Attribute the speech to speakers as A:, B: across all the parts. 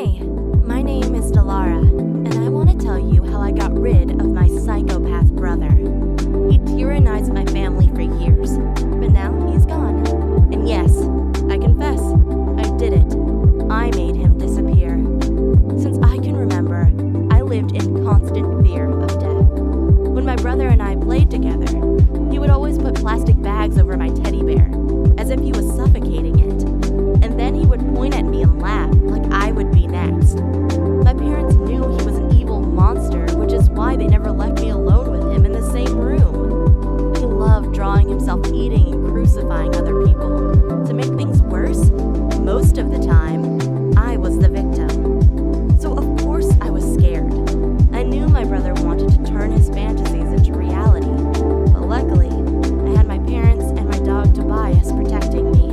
A: Hi, my name is Delara, and I want to tell you how I got rid of my psychopath brother. He tyrannized my family for years, but now he's gone. And yes, I confess, I did it. I made him disappear. Since I can remember, I lived in constant fear of death. When my brother and I played together, he would always put plastic bags over my teddy bear, as if he was suffocating it. And then he would point at me and laugh like I would be next. My parents knew he was an evil monster, which is why they never left me alone with him in the same room. He loved drawing himself eating and crucifying other people. To make things worse, most of the time, I was the victim. So of course I was scared. I knew my brother wanted to turn his fantasies into reality, but luckily, I had my parents and my dog Tobias protecting me.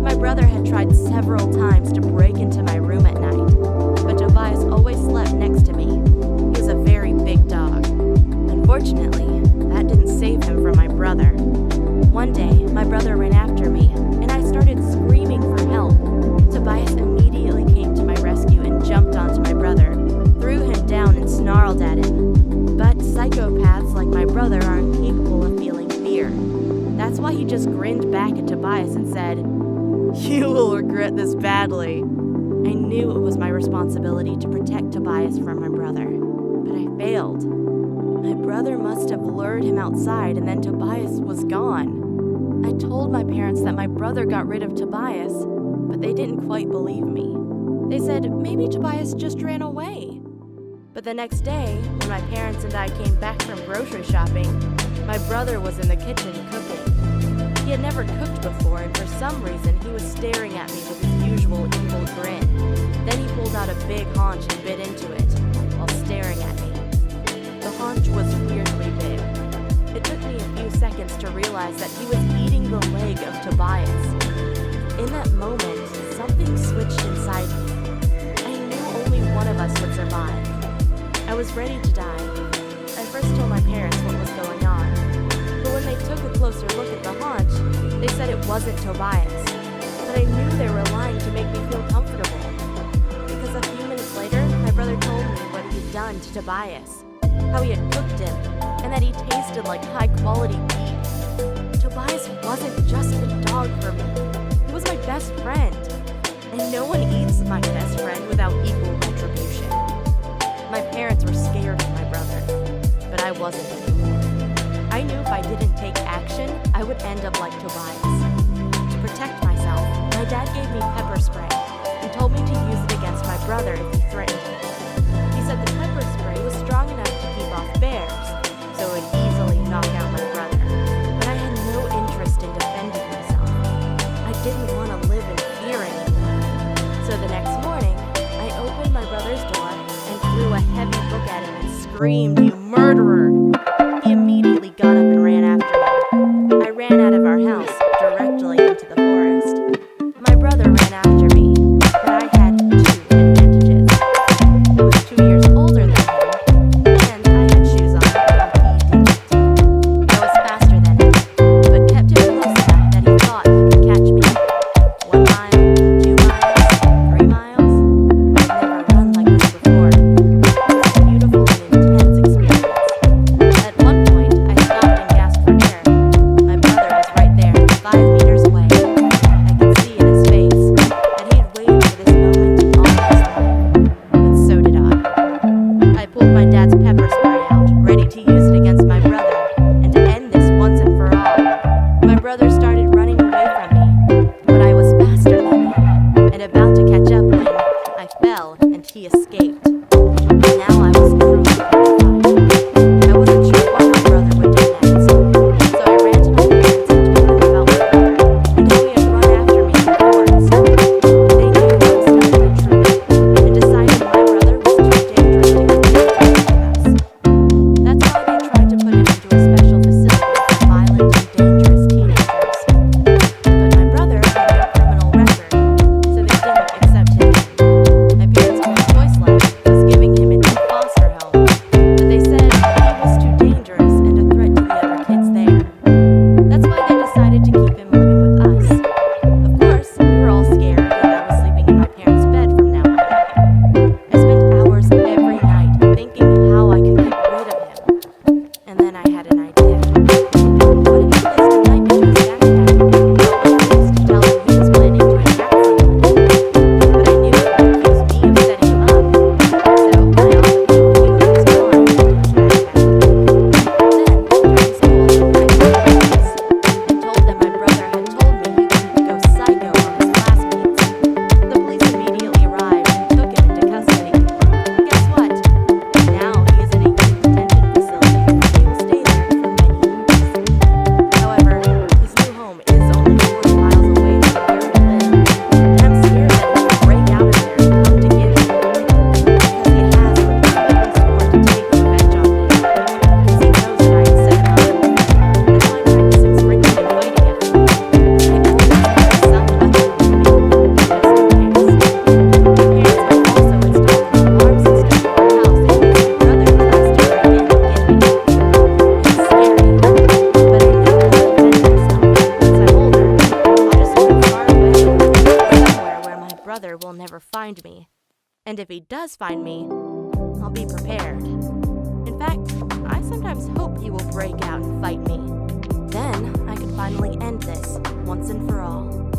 A: My brother had tried several times to break into my room at night, but Tobias always slept next to me. He was a very big dog. Unfortunately, that didn't save him from my brother. One day, my brother ran after me, and I started screaming for help. Tobias immediately came to my rescue and jumped onto my brother, threw him down and snarled at him. But psychopaths like my brother are incapable of feeling fear. That's why he just grinned back at Tobias and said, "You will regret this badly." I knew it was my responsibility to protect Tobias from my brother, but I failed. My brother must have lured him outside and then Tobias was gone. I told my parents that my brother got rid of Tobias, but they didn't quite believe me. They said maybe Tobias just ran away. But the next day, when my parents and I came back from grocery shopping, my brother was in the kitchen cooking. He had never cooked before, and for some reason, he was staring at me with his usual evil grin. Then he pulled out a big haunch and bit into it, while staring at me. The haunch was weirdly big. It took me a few seconds to realize that he was eating the leg of Tobias. In that moment, something switched inside me. I knew only one of us would survive. I was ready to die. I first told my parents what was going on. But when they took a closer look at the haunch, they said it wasn't Tobias. But I knew they were lying to make me feel comfortable. Because a few minutes later, my brother told me what he'd done to Tobias, how he had cooked him, and that he tasted like high-quality beef. Tobias wasn't just a dog for me. He was my best friend. And no one eats my best friend without equal retribution. My parents were scared of my brother, but I wasn't anymore. I knew if I didn't take action, I would end up like Tobias. To protect myself, my dad gave me pepper spray and told me to use it against my brother if he threatened me. He said the pepper spray was strong enough to keep off bears, so it would easily knock out my brother. But I had no interest in defending myself. I didn't want to live in fear anymore. So the next morning, I opened my brother's door and threw a heavy book at him and screamed, "You murderer!" He immediately got up and ran after me. I ran out of our house, directly into the forest. My brother ran after me, but I had two advantages. I was 2 years older than him, and I had shoes on while he didn't. I was faster than him, but kept him close enough that he thought he could catch me. 1 mile, 2 miles, 3 miles. I'd never run like this before. It was a beautiful and intense experience. At one point, I stopped and gasped for air. My brother was right there, 5 meters away. I could see in his face that he had waited for this moment all his life. But so did I. I pulled my dad's pepper spray out, ready to use it against my brother, and to end this once and for all. My brother started running away from me, but I was faster than him, and about to catch up when I fell and he escaped. Now I was truly terrified. I wasn't sure what my brother would do next, so I ran to my parents and told them about my brother and how he had run after me in the forest. They knew I was telling the truth and decided my brother was too dangerous to continue with us. That's why they tried to put him into a special facility for violent and dangerous teenagers. But my brother had no criminal record, so they didn't accept him. My parents' only choice left was giving him into a foster home. never find me. And if he does find me, I'll be prepared. In fact, I sometimes hope he will break out and fight me. Then I can finally end this once and for all.